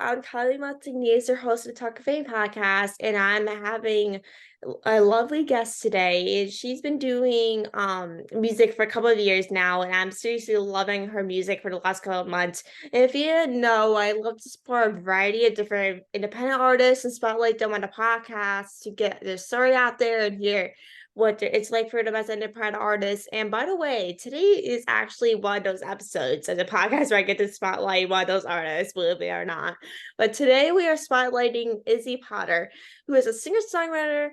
I'm Kylie Martinez, your host of the Talk of Fame podcast, and I'm having a lovely guest today. And she's been doing music for a couple of years now, and I'm seriously loving her music for the last couple of months. And if you didn't know, I love to support a variety of different independent artists and spotlight them on the podcast to get their story out there and hear what it's like for them as an independent artist. And by the way, today is actually one of those episodes of the podcast where I get to spotlight one of those artists, believe it or not. But today we are spotlighting Izzy Potter, who is a singer-songwriter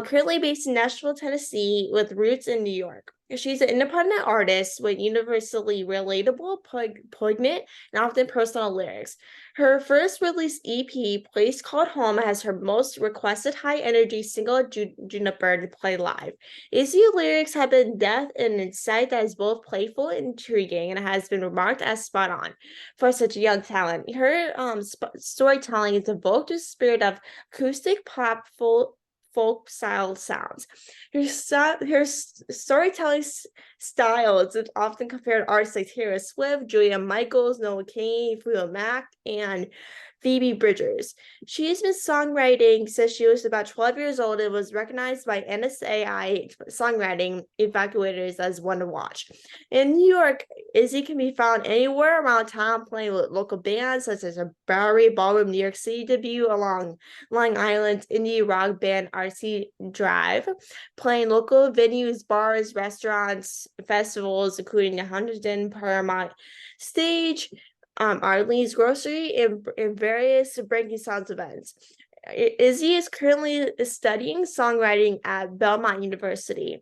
currently based in Nashville, Tennessee, with roots in New York. She's an independent artist with universally relatable, poignant, and often personal lyrics. Her first released EP, Place Called Home, has her most requested high-energy single, Juniper, to play live. Izzy's lyrics have been depth and insight that is both playful and intriguing, and has been remarked as spot on for such a young talent. Her storytelling is evoked with the spirit of acoustic pop folk style sounds. Her storytelling style is often compared to artists like Taylor Swift, Julia Michaels, Noah Kahan, Fleetwood Mac, and Phoebe Bridgers. She has been songwriting since she was about 12 years old and was recognized by NSAI songwriting evaluators as one to watch. In New York, Izzy can be found anywhere around town playing with local bands such as a Bowery Ballroom New York City debut along Long Island's indie rock band Arcy Drive, playing local venues, bars, restaurants, festivals, including the Huntington Paramount Stage, Arlene's Grocery, and various Breaking Sounds events. Izzy is currently studying songwriting at Belmont University,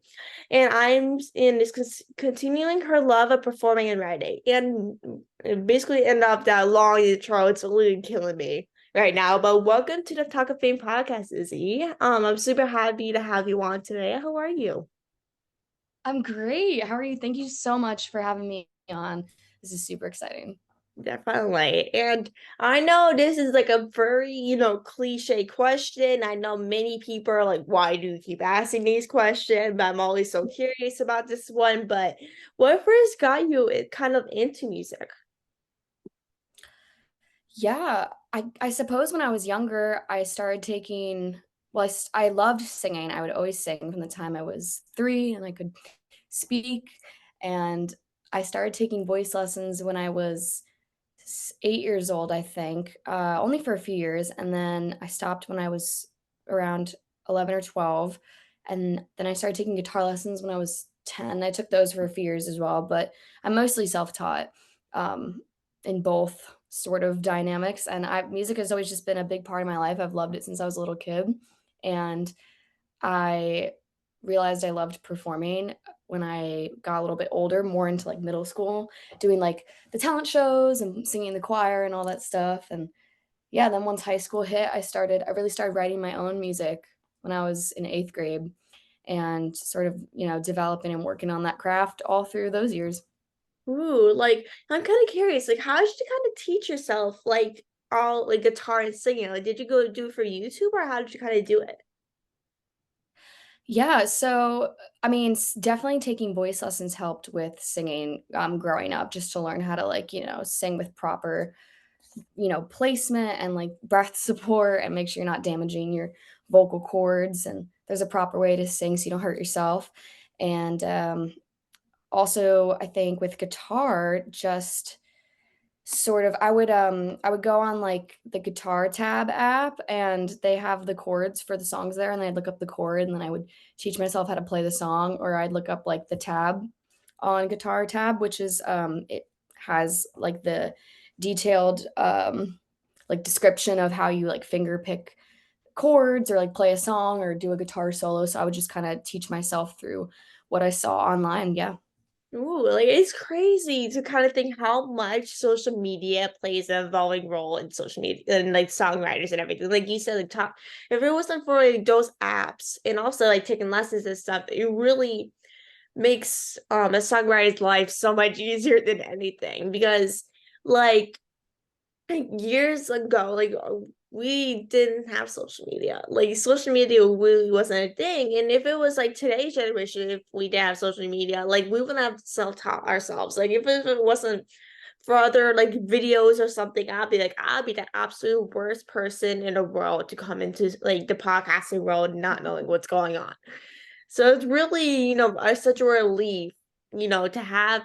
and I'm in this continuing her love of performing and writing. And basically end up that long intro. It's literally killing me right now. But welcome to the Talk of Fame podcast, Izzy. I'm super happy to have you on today. How are you? I'm great. How are you? Thank you so much for having me on. This is super exciting. Definitely. And I know this is like a very, cliche question. I know many people are like, why do you keep asking these questions? But I'm always so curious about this one. But what first got you kind of into music? Yeah, I suppose when I was younger, I started taking, well, I loved singing. I would always sing from the time I was 3 and I could speak. And I started taking voice lessons when I was 8 years old, I think, only for a few years. And then I stopped when I was around 11 or 12. And then I started taking guitar lessons when I was 10. I took those for a few years as well, but I'm mostly self-taught in both sort of dynamics. And music has always just been a big part of my life. I've loved it since I was a little kid. And I realized I loved performing when I got a little bit older, more into like middle school, doing like the talent shows and singing in the choir and all that stuff. And yeah, then once high school hit, I really started writing my own music when I was in 8th grade and sort of, developing and working on that craft all through those years. Ooh, like I'm kind of curious, like how did you kind of teach yourself like all like guitar and singing? Like did you go do it for YouTube or how did you kind of do it? Yeah, so I mean, definitely taking voice lessons helped with singing growing up, just to learn how to like, sing with proper placement and like breath support and make sure you're not damaging your vocal cords and there's a proper way to sing so you don't hurt yourself. And also, I think with guitar, just sort of I would go on like the Guitar Tab app and they have the chords for the songs there and I'd look up the chord and then I would teach myself how to play the song or I'd look up like the tab on Guitar Tab, which is it has like the detailed like description of how you like finger pick chords or like play a song or do a guitar solo. So I would just kind of teach myself through what I saw online. Yeah. Ooh, like it's crazy to kind of think how much social media plays an evolving role in social media and like songwriters and everything. Like you said, like top if it wasn't for like those apps and also like taking lessons and stuff, it really makes a songwriter's life so much easier than anything because like years ago, like we didn't have social media. Like social media really wasn't a thing. And if it was like today's generation, if we did have social media, like we wouldn't have self-taught ourselves. Like if it wasn't for other like videos or something, I'll be like, I'll be the absolute worst person in the world to come into like the podcasting world not knowing what's going on. So it's really, such a relief, to have,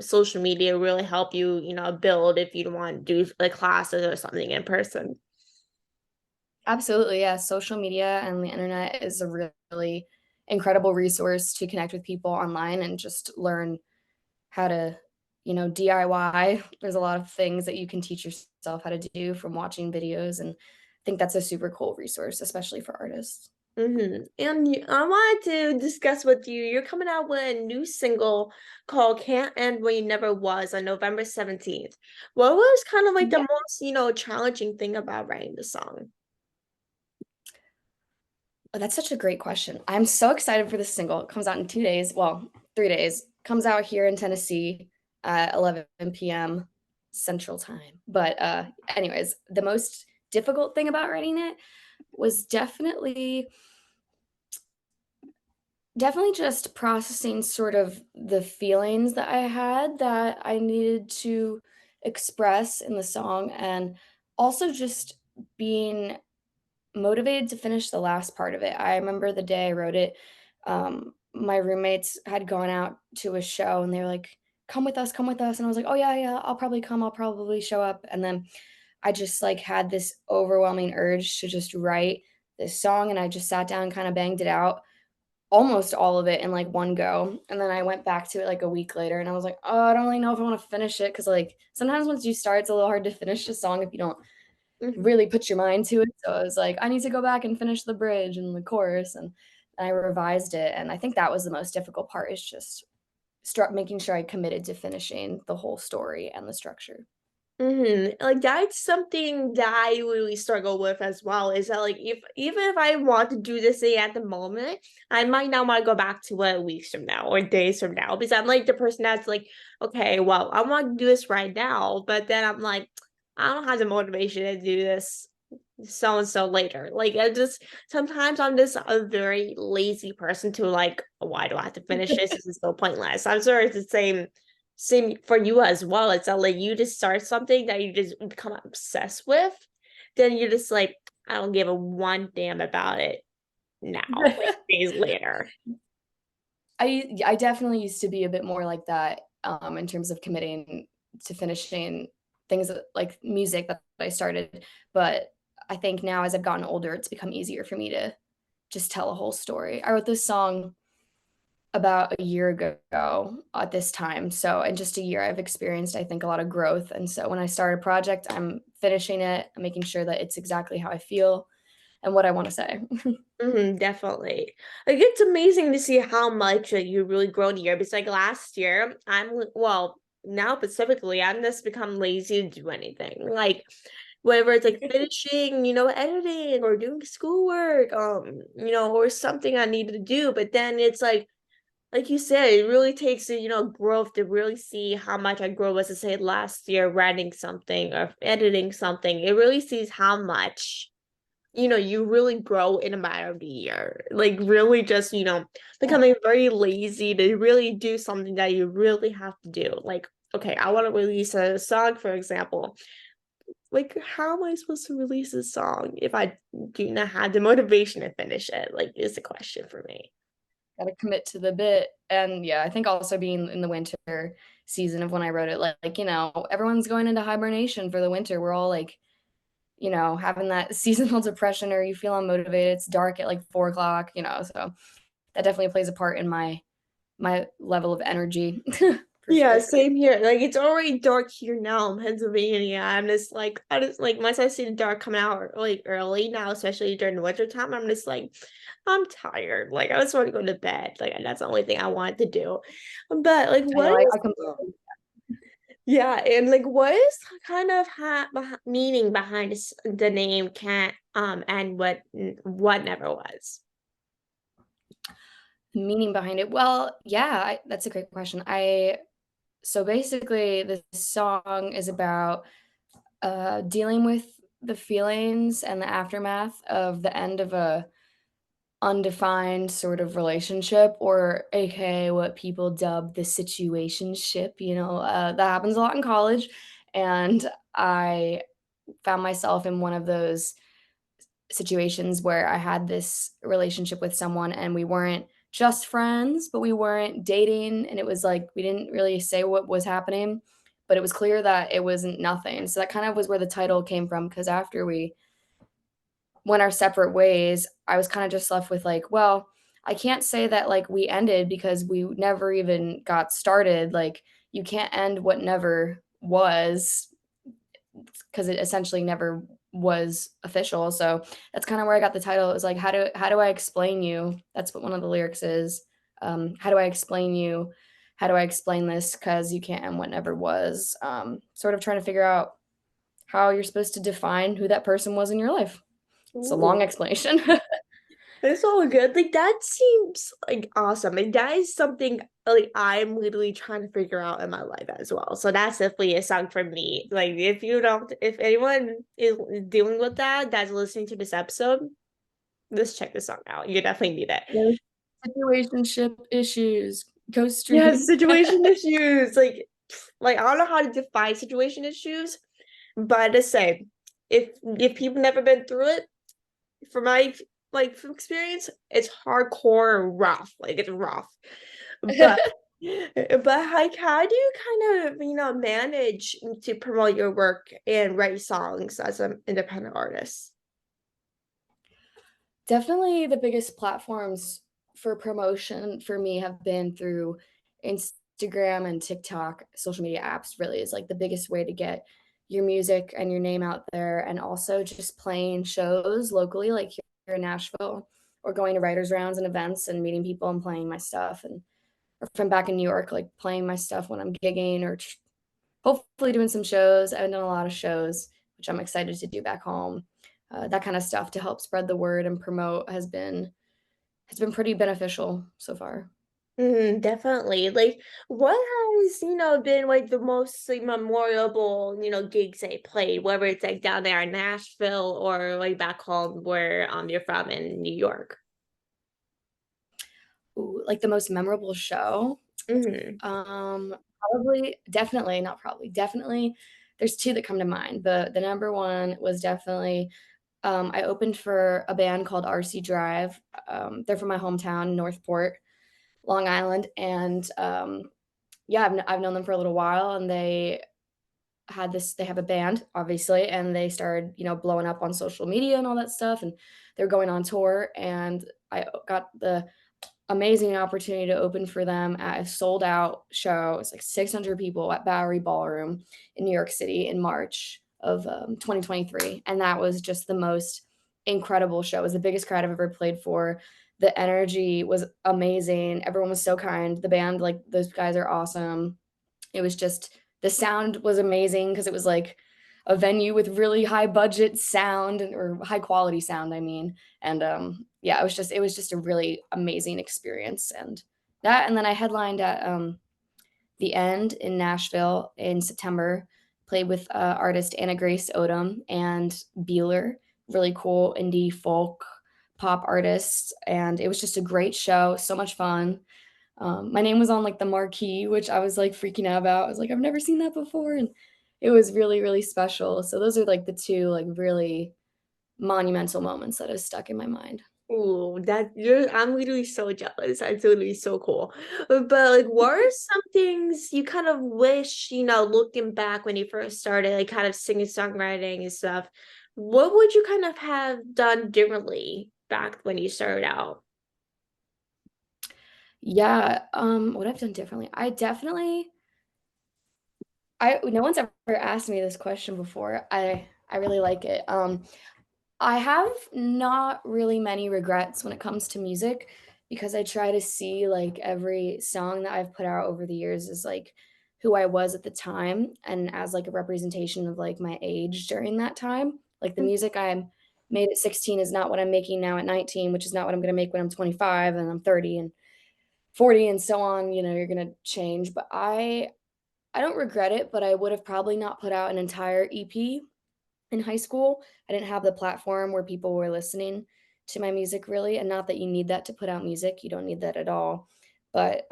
social media really help you, build if you don't want to do like classes or something in person. Absolutely, yeah. Social media and the internet is a really incredible resource to connect with people online and just learn how to, DIY. There's a lot of things that you can teach yourself how to do from watching videos, and I think that's a super cool resource, especially for artists. And I wanted to discuss with you, you're coming out with a new single called Can't End When You Never Was on November 17th. What was kind of like the Yeah. most, challenging thing about writing the song? Oh, that's such a great question. I'm so excited for this single. It comes out in 2 days, well, 3 days. Comes out here in Tennessee at 11 p.m. Central Time. But, anyways, the most difficult thing about writing it was definitely just processing sort of the feelings that I had that I needed to express in the song, and also just being motivated to finish the last part of it. I remember the day I wrote it, my roommates had gone out to a show and they were like, come with us." And I was like, "Oh yeah, yeah, I'll probably come. I'll probably show up." And then I just like had this overwhelming urge to just write this song, and I just sat down and kind of banged it out, almost all of it in like one go. And then I went back to it like a week later and I was like, "Oh, I don't really know if I want to finish it." Cause like sometimes once you start, it's a little hard to finish a song if you don't Mhm. really put your mind to it. So I was like, I need to go back and finish the bridge and the chorus. And I revised it. And I think that was the most difficult part, is just making sure I committed to finishing the whole story and the structure. Like that's something that I really struggle with as well. Is that like if even if I want to do this thing at the moment, I might not want to go back to it weeks from now or days from now because I'm like the person that's like, okay, well, I want to do this right now, but then I'm like, I don't have the motivation to do this so and so later. Like I just sometimes I'm just a very lazy person to like, why do I have to finish this? This is so pointless. I'm sure it's the same for you as well. It's not like you just start something that you just become obsessed with, then you're just like, I don't give a one damn about it now, like days later. I definitely used to be a bit more like that, in terms of committing to finishing things like music that I started. But I think now as I've gotten older, it's become easier for me to just tell a whole story. I wrote this song about a year ago at this time. So in just a year, I've experienced, I think, a lot of growth. And so when I start a project, I'm finishing it, I'm making sure that it's exactly how I feel and what I want to say. Definitely. Like it's amazing to see how much you really grown here. Because like last year, well, now specifically, I'm just become lazy to do anything. Like whether it's like finishing, editing or doing schoolwork, or something I need to do. But then it's like you said, it really takes growth to really see how much I grow, as I said last year, writing something or editing something. It really sees how much you really grow in a matter of a year. Like really just, becoming very lazy to really do something that you really have to do. Like, okay, I want to release a song, for example. Like, how am I supposed to release a song if I do not have the motivation to finish it? Like, is the question for me. Gotta commit to the bit. And yeah, I think also being in the winter season of when I wrote it, everyone's going into hibernation for the winter. We're all like, having that seasonal depression, or you feel unmotivated. It's dark at like 4 o'clock, so that definitely plays a part in my level of energy for Yeah, sure. same here. Like it's already dark here now in Pennsylvania. I just like once I see the dark coming out like early now, especially during the winter time, I'm just like, I'm tired. Like I just want to go to bed. Like that's the only thing I wanted to do. But like I what know is I completely. yeah, and like what is kind of meaning behind the name can't and what never was? Meaning behind it? Well, yeah, that's a great question. I So basically, this song is about dealing with the feelings and the aftermath of the end of a undefined sort of relationship, or AKA what people dub the situationship, that happens a lot in college, and I found myself in one of those situations where I had this relationship with someone and we weren't just friends, but we weren't dating. And it was like we didn't really say what was happening, but it was clear that it wasn't nothing. So that kind of was where the title came from. Because after we went our separate ways, I was kind of just left with like, well, I can't say that like we ended because we never even got started. Like, you can't end what never was because it essentially never was official. So that's kind of where I got the title. It was like, how do I explain you? That's what one of the lyrics is. How do I explain you? How do I explain this? Because you can't end what never was. Sort of trying to figure out how you're supposed to define who that person was in your life. It's a long Ooh. explanation. It's all good. Like that seems like awesome. And that is something like I'm literally trying to figure out in my life as well. So that's definitely a song for me. Like if anyone is dealing with that, that's listening to this episode, let's check this song out. You definitely need it. There's situationship issues. Go Yeah, stream. situation issues. Like I don't know how to define situation issues, but I just say if people never been through it, from my from experience, it's hardcore rough. Like it's rough. But like how do you kind of, manage to promote your work and write songs as an independent artist? Definitely the biggest platforms for promotion for me have been through Instagram and TikTok. Social media apps really is like the biggest way to get your music and your name out there, and also just playing shows locally, like here in Nashville, or going to writers' rounds and events and meeting people and playing my stuff. And or if I'm back in New York, like playing my stuff when I'm gigging or hopefully doing some shows. I've done a lot of shows, which I'm excited to do back home. That kind of stuff to help spread the word and promote has been pretty beneficial so far. Definitely. Like, what has, been like the most like memorable, gigs they played, whether it's like down there in Nashville or like back home where you're from in New York? Ooh, like the most memorable show. Hmm. Probably, definitely, not probably, definitely. There's two that come to mind. The number one was definitely I opened for a band called Arcy Drive. They're from my hometown, Northport, Long Island, and yeah, I've known them for a little while, and they have a band, obviously, and they started, blowing up on social media and all that stuff, and they're going on tour, and I got the amazing opportunity to open for them at a sold out show. It's like 600 people at Bowery Ballroom in New York City in March of 2023. And that was just the most incredible show. It was the biggest crowd I've ever played for. The energy was amazing. Everyone was so kind. The band, like, those guys are awesome. It was just, the sound was amazing because it was like a venue with really high budget sound or high quality sound, I mean. And yeah, it was just a really amazing experience. And then I headlined at the End in Nashville in September. Played with artist Anna Grace Odom and Beeler, really cool indie folk pop artists, and it was just a great show. So much fun. My name was on like the marquee, which I was like freaking out about. I was like, I've never seen that before, and it was really, really special. So those are like the two like really monumental moments that have stuck in my mind. Ooh, I'm literally so jealous. That's literally so cool. But like, what are some things you kind of wish, looking back when you first started, like kind of singing, songwriting and stuff, what would you kind of have done differently back when you started out? Yeah, what I've done differently. I no one's ever asked me this question before. I really like it. I have not really many regrets when it comes to music because I try to see like every song that I've put out over the years as like who I was at the time and as like a representation of like my age during that time. Like the music I made at 16 is not what I'm making now at 19, which is not what I'm going to make when I'm 25 and I'm 30 and 40 and so on. You're going to change, but I don't regret it, but I would have probably not put out an entire EP in high school. I didn't have the platform where people were listening to my music really, and not that you need that to put out music, you don't need that at all, but,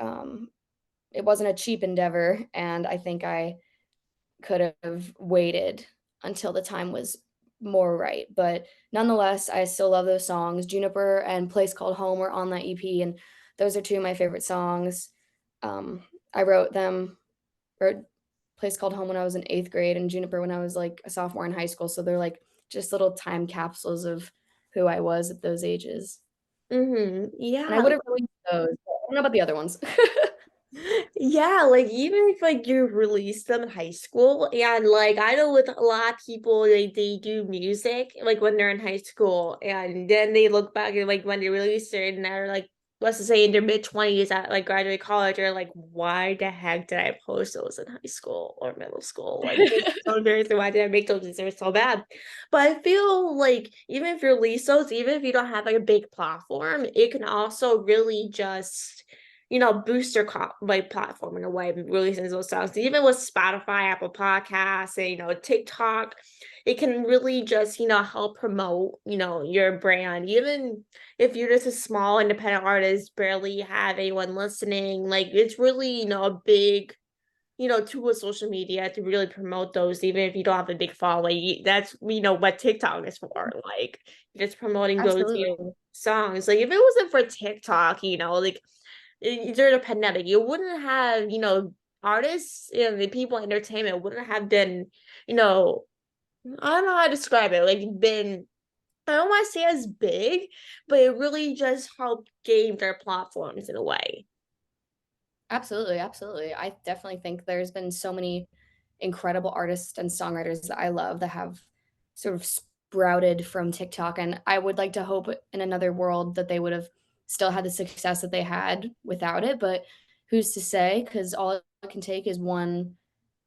it wasn't a cheap endeavor, and I think I could have waited until the time was more right, but nonetheless, I still love those songs. Juniper and Place Called Home were on that EP, and those are 2 of my favorite songs. Um, I wrote Place Called Home when I was in 8th grade and Juniper when I was, like, a sophomore in high school, so they're, like, just little time capsules of who I was at those ages, and I Yeah. would have released those, but I don't know about the other ones. Yeah, like even if like you release them in high school, and like I know with a lot of people they do music like when they're in high school, and then they look back and like when they release it and they're like, let's just say in their mid-20s at like graduate college, they're like, why the heck did I post those in high school or middle school? Like it's so embarrassing. Why did I make those? They're so bad. But I feel like even if you release those, even if you don't have like a big platform, it can also really just boost your like platform in a way, releasing those songs. Even with Spotify, Apple Podcasts, and TikTok, it can really just help promote your brand. Even if you're just a small independent artist, barely have anyone listening, like it's really a big tool with social media to really promote those, even if you don't have a big following. That's what TikTok is for, like just promoting those Absolutely. songs. Like if it wasn't for TikTok, like during the pandemic, you wouldn't have, artists and the people in entertainment wouldn't have been, I don't know how to describe it, like been, I don't want to say as big, but it really just helped gain their platforms in a way. Absolutely, absolutely. I definitely think there's been so many incredible artists and songwriters that I love that have sort of sprouted from TikTok, and I would like to hope in another world that they would have still had the success that they had without it, but who's to say? Because all it can take is one,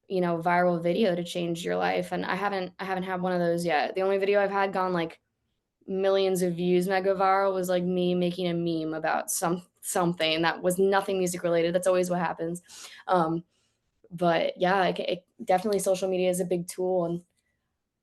viral video to change your life, and I haven't had one of those yet. The only video I've had gone, like, millions of views mega viral was like me making a meme about something that was nothing music related. That's always what happens. But yeah, definitely social media is a big tool,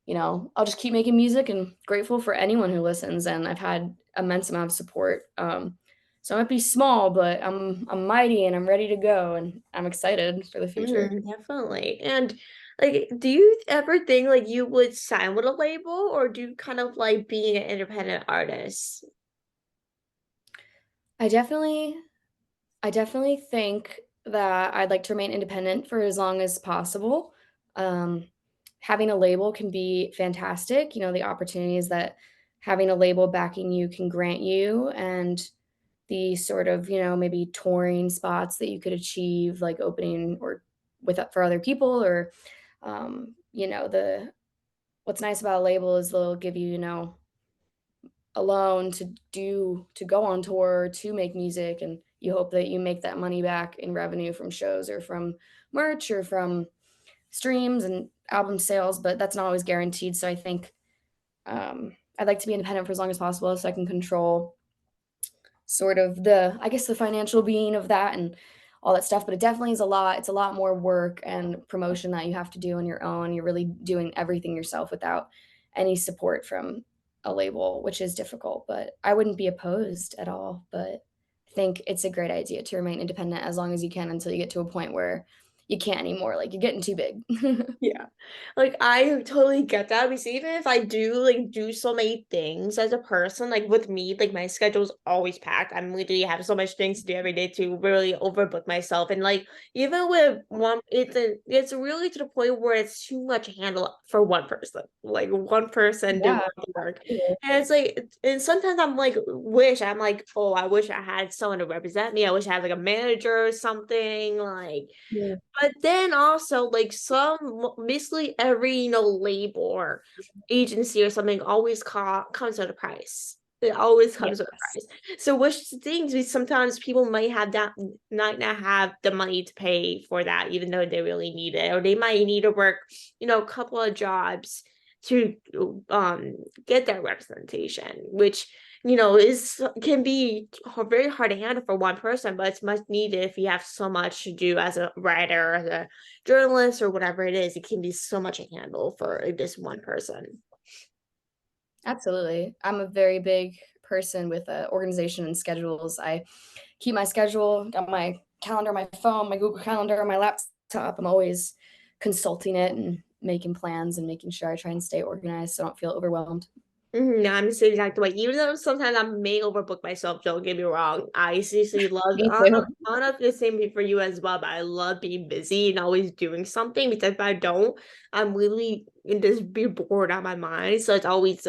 and I'll just keep making music and grateful for anyone who listens. And I've had immense amount of support. So I might be small, but I'm mighty and I'm ready to go, and I'm excited for the future. Definitely. And like, do you ever think like you would sign with a label, or do you kind of like being an independent artist? I definitely I definitely think that I'd like to remain independent for as long as possible. Um, Having a label can be fantastic, the opportunities that having a label backing you can grant you, and the sort of, maybe touring spots that you could achieve, like opening or with for other people, or the what's nice about a label is they'll give you, a loan to go on tour, to make music, and you hope that you make that money back in revenue from shows or from merch or from streams and album sales, but that's not always guaranteed. So I think I'd like to be independent for as long as possible so I can control sort of I guess, the financial being of that and all that stuff. But it definitely is a lot. It's a lot more work and promotion that you have to do on your own. You're really doing everything yourself without any support from a label, which is difficult. But I wouldn't be opposed at all. But I think it's a great idea to remain independent as long as you can until you get to a point where you can't anymore. Like you're getting too big. Yeah. Like I totally get that because even if I do like do so many things as a person, like with me, like my schedule's always packed. I'm literally have so much things to do every day to really overbook myself. And like even with one it's really to the point where it's too much to handle for one person. Like one person doing Yeah. all the work. And it's like and sometimes I'm like, oh, I wish I had someone to represent me. I wish I had like a manager or something. Like Yeah. but then also like basically every label or agency or something always comes at a price. It always comes with a Yes. price. So which things we sometimes people might have that might not have the money to pay for that, even though they really need it, or they might need to work, a couple of jobs to get that representation, which is can be very hard to handle for one person, but it's much needed if you have so much to do as a writer, as a journalist, or whatever it is. It can be so much to handle for just one person. Absolutely. I'm a very big person with organization and schedules. I keep my schedule, got my calendar, my phone, my Google Calendar, my laptop. I'm always consulting it and making plans and making sure I try and stay organized so I don't feel overwhelmed. Yeah, I'm the same exact way. Even though sometimes I may overbook myself, don't get me wrong. I seriously love, Me too. I don't know if it's the same for you as well, but I love being busy and always doing something because if I don't, I'm really just be bored out of my mind. So it's always,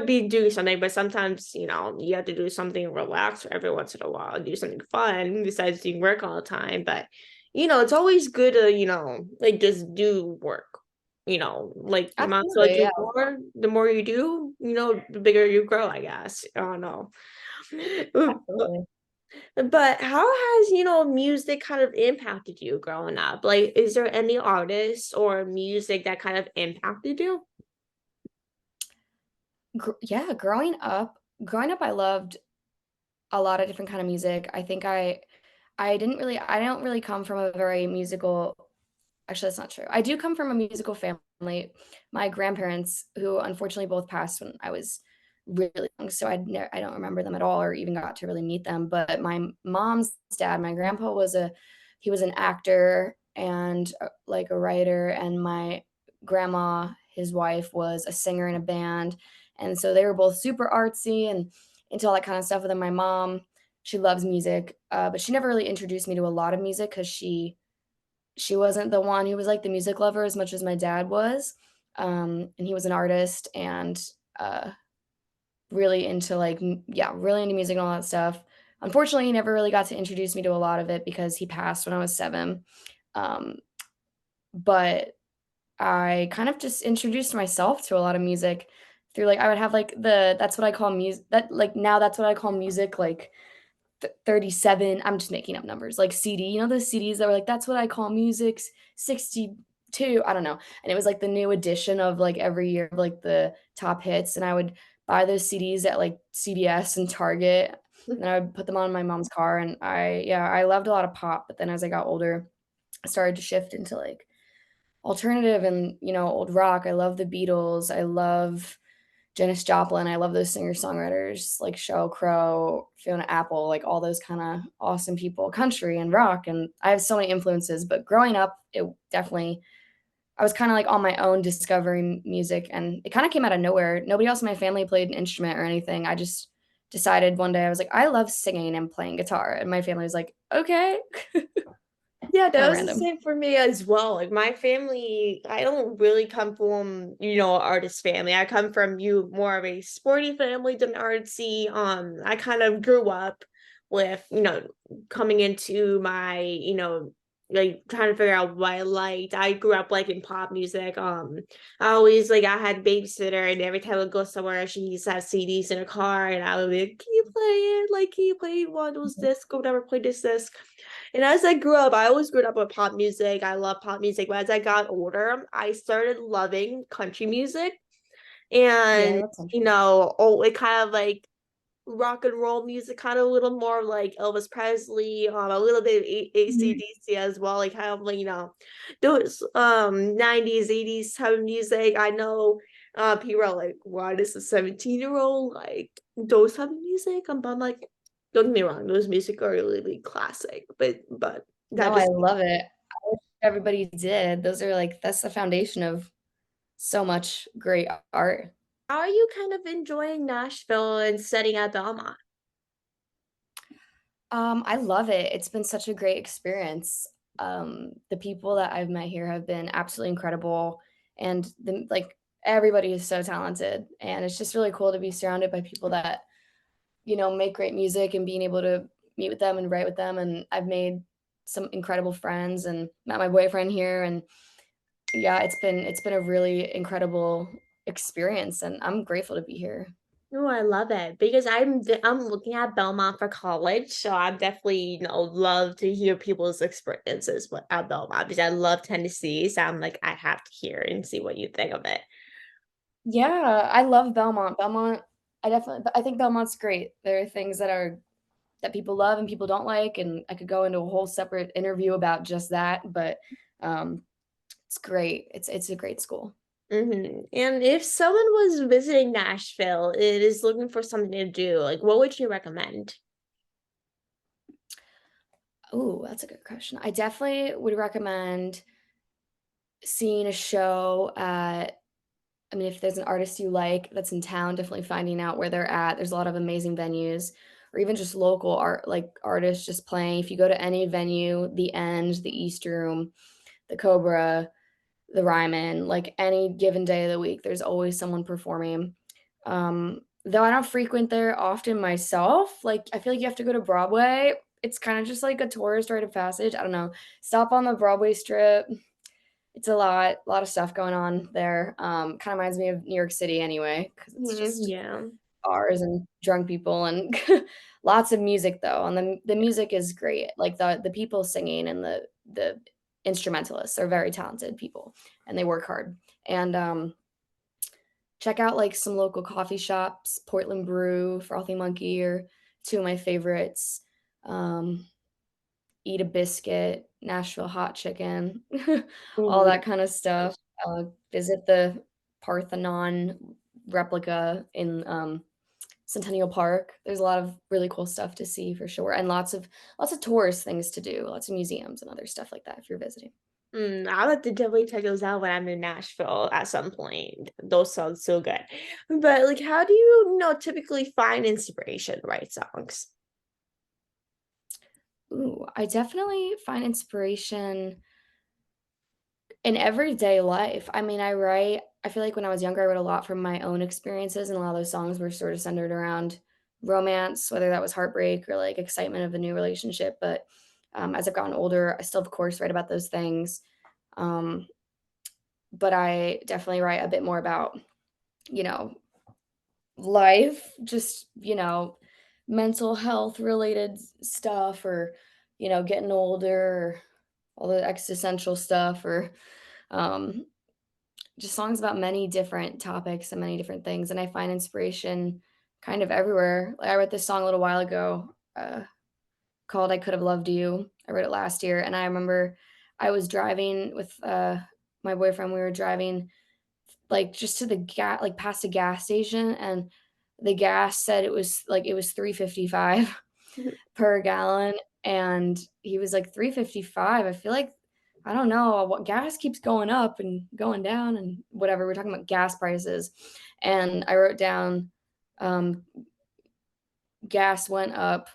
be doing something, but sometimes, you have to do something relaxed every once in a while, do something fun besides doing work all the time. But, it's always good to, like just do work. Like you might as well Absolutely, do yeah, more. The more you do, the bigger you grow, I guess. I don't know. absolutely. But how has, music kind of impacted you growing up? Like, is there any artists or music that kind of impacted you? Yeah, growing up, I loved a lot of different kind of music. I think I don't really come from a very musical. Actually, that's not true. I do come from a musical family. My grandparents, who unfortunately both passed when I was really young, so I don't remember them at all or even got to really meet them. But my mom's dad, my grandpa he was an actor and like a writer, and my grandma, his wife, was a singer in a band, and so they were both super artsy and into all that kind of stuff. And then my mom, she loves music, but she never really introduced me to a lot of music because she wasn't the one who was, like, the music lover as much as my dad was, and he was an artist and, really into, like yeah, really into music and all that stuff. Unfortunately, he never really got to introduce me to a lot of it because he passed when I was 7, um, but I kind of just introduced myself to a lot of music through, like I would have, like, the that's what I call music that like, now that's what I call music, like, 37, I'm just making up numbers, like CD, those CDs that were like, "That's what I call music, 62," I don't know, and it was like the new edition of like every year of like the top hits, and I would buy those CDs at like CVS and Target, and I would put them on my mom's car, and I loved a lot of pop, but then as I got older, I started to shift into like alternative and, old rock. I love the Beatles, I love Janis Joplin. I love those singer-songwriters like Sheryl Crow, Fiona Apple, like all those kinda awesome people, country and rock, and I have so many influences, but growing up, it definitely I was kinda, like, on my own discovering music, and it kinda came out of nowhere. Nobody else in my family played an instrument or anything. I just decided one day, I was like, "I love singing and playing guitar," and my family was like, "Okay." Yeah, that Kinda was the random. same for me as well. Like my family, I don't really come from, artist family. I come from you more of a sporty family than artsy. I kind of grew up with, coming into my, like trying to figure out what I liked. I grew up like in pop music. I always like I had a babysitter and every time I would go somewhere, she used to have CDs in her car and I would be like, can you play it? Like, can you play one of those Mhm. discs or whatever, play this disc? And as I grew up, I always grew up with pop music. I love pop music. But as I got older, I started loving country music. Yeah, I And, love country. it kind of like rock and roll music, kind of a little more like Elvis Presley, a little bit of Mhm. AC/DC as well, like kind of like, those 90s, 80s type of music. I know people are like, what is a 17-year-old like those type of music? I'm like, don't get me wrong, those music are really classic, but No, that I just love it. I wish everybody did. Those are, like that's the foundation of so much great art. how are you kind of enjoying Nashville and studying at Belmont? I love it. It's been such a great experience. The people that I've met here have been absolutely incredible, and everybody is so talented, and it's just really cool to be surrounded by people that make great music and being able to meet with them and write with them. And I've made some incredible friends and met my boyfriend here, and yeah, it's been a really incredible experience, and I'm grateful to be here. Oh, I love it because I'm looking at Belmont for college, so I'm definitely love to hear people's experiences at Belmont because I love Tennessee. So I'm like I have to hear and see what you think of it. Yeah, I love Belmont. I think Belmont's great. There are things that people love and people don't like, and I could go into a whole separate interview about just that, but, um, it's great. It's a great school. And if someone was visiting Nashville, it is looking for something to do, like what would you recommend? Oh, that's a good question. I definitely would recommend seeing a show at I mean, if there's an artist you like that's in town, definitely finding out where they're at. There's a lot of amazing venues or even just local art like artists just playing. If you go to any venue, the End, the East Room, the Cobra, the Ryman, like any given day of the week, there's always someone performing. Though I don't frequent there often myself, like I feel like you have to go to Broadway. It's kind of just like a tourist rite of passage. I don't know. Stop on the Broadway strip. It's a lot of stuff going on there. Kind of reminds me of New York City anyway, because it's just Yeah. bars and drunk people and lots of music though. And the music is great. Like the people singing and the instrumentalists are very talented people and they work hard. And check out like some local coffee shops, Portland Brew, Frothy Monkey are two of my favorites. Um, Eat a Biscuit, Nashville Hot Chicken, all Ooh, that kind of stuff. Visit the Parthenon replica in Centennial Park. There's a lot of really cool stuff to see for sure, and lots of tourist things to do, lots of museums and other stuff like that if you're visiting. I'll have to definitely check those out when I'm in Nashville at some point. Those sound so good. But like, how do you typically find inspiration to write songs? Ooh, I definitely find inspiration in everyday life. I mean, I feel like when I was younger, I wrote a lot from my own experiences, and a lot of those songs were sort of centered around romance, whether that was heartbreak or like excitement of a new relationship. But as I've gotten older, I still, of course, write about those things. Um, but I definitely write a bit more about, you know, life, just, mental health related stuff or, getting older, or all the existential stuff or, um, just songs about many different topics and many different things, and I find inspiration kind of everywhere. Like, I wrote this song a little while ago, called "I Could Have Loved You." I wrote it last year, and I remember I was driving with, my boyfriend, we were driving, like, just to the gas, like, past a gas station, and the gas said it was 3.55 per gallon, and he was like, "3.55? I feel like I don't know, what gas keeps going up and going down and whatever." We're talking about gas prices, and I wrote down, um, "Gas went up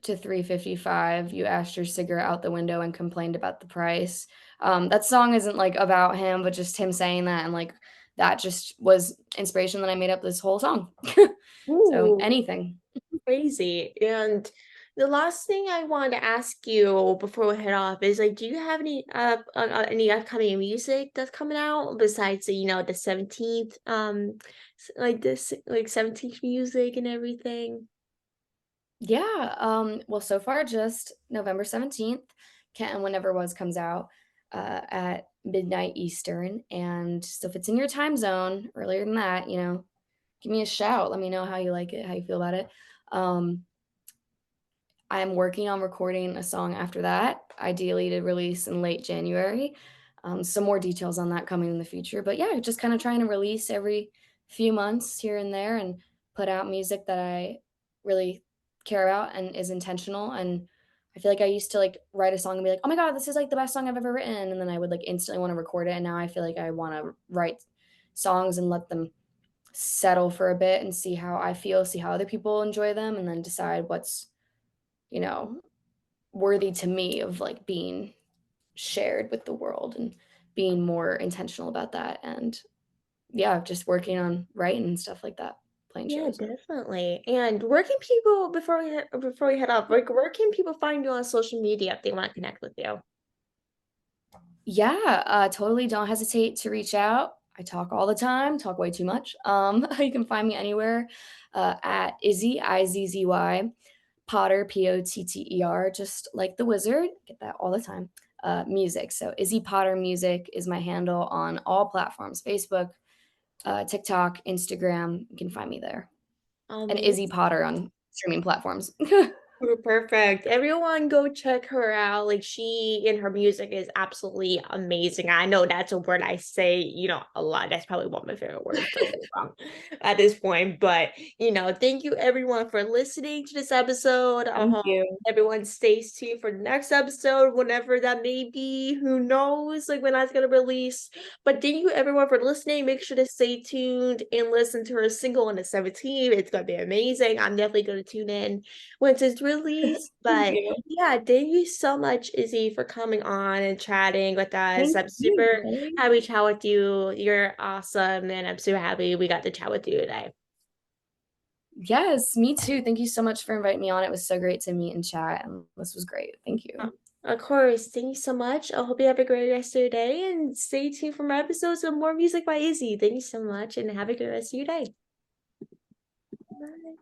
to 3.55. You asked your cigarette out the window and complained about the price." That song isn't, like, about him, but just him saying that, and, like, that just was inspiration that I made up this whole song. So, Ooh, anything. crazy. And the last thing I wanted to ask you before we head off is like, do you have any upcoming music that's coming out besides the 17th like this like 17th music and everything? Yeah, well, so far just November 17th, can whenever was comes out, at midnight Eastern, and so if it's in your time zone, earlier than that, give me a shout, let me know how you like it, how you feel about it. Um, I'm working on recording a song after that, ideally to release in late January. Some more details on that coming in the future. But yeah, just kind of trying to release every few months here and there and put out music that I really care about and is intentional. And I feel like I used to like write a song and be like, oh my God, this is like the best song I've ever written. And then I would like instantly want to record it. And now I feel like I want to write songs and let them settle for a bit and see how I feel, see how other people enjoy them, and then decide what's, you know, worthy to me of like being shared with the world and being more intentional about that. And yeah, just working on writing and stuff like that, playing Yeah, shows. definitely. And where can people before we head off, like where can people find you on social media if they want to connect with you? Yeah, totally don't hesitate to reach out. I talk all the time, talk way too much. You can find me anywhere at Izzy, Izzy, Potter, Potter, just like the wizard. Get that all the time. Music. So Izzy Potter Music is my handle on all platforms: Facebook, TikTok, Instagram. You can find me there. And Izzy Amazing. Potter on streaming platforms. Perfect. Everyone go check her out. Like she and her music is absolutely amazing. I know that's a word I say, a lot. That's probably one of my favorite words, don't get me wrong, at this point. But thank you everyone for listening to this episode. Thank you. Everyone stays tuned for the next episode, whenever that may be. Who knows like when that's gonna release. But thank you everyone for listening. Make sure to stay tuned and listen to her single on the 17th. It's gonna be amazing. I'm definitely gonna tune in once it's released. Thank But you. yeah, thank you so much, Izzy, for coming on and chatting with us. Thank I'm you, super Kelly. happy to chat with you. You're awesome, and I'm super happy we got to chat with you today. Yes, me too. Thank you so much for inviting me on. It was so great to meet and chat, and this was great. Thank Oh, you. of course. Thank you so much. I hope you have a great rest of your day and stay tuned for more episodes of more music by Izzy. Thank you so much and have a good rest of your day. Bye.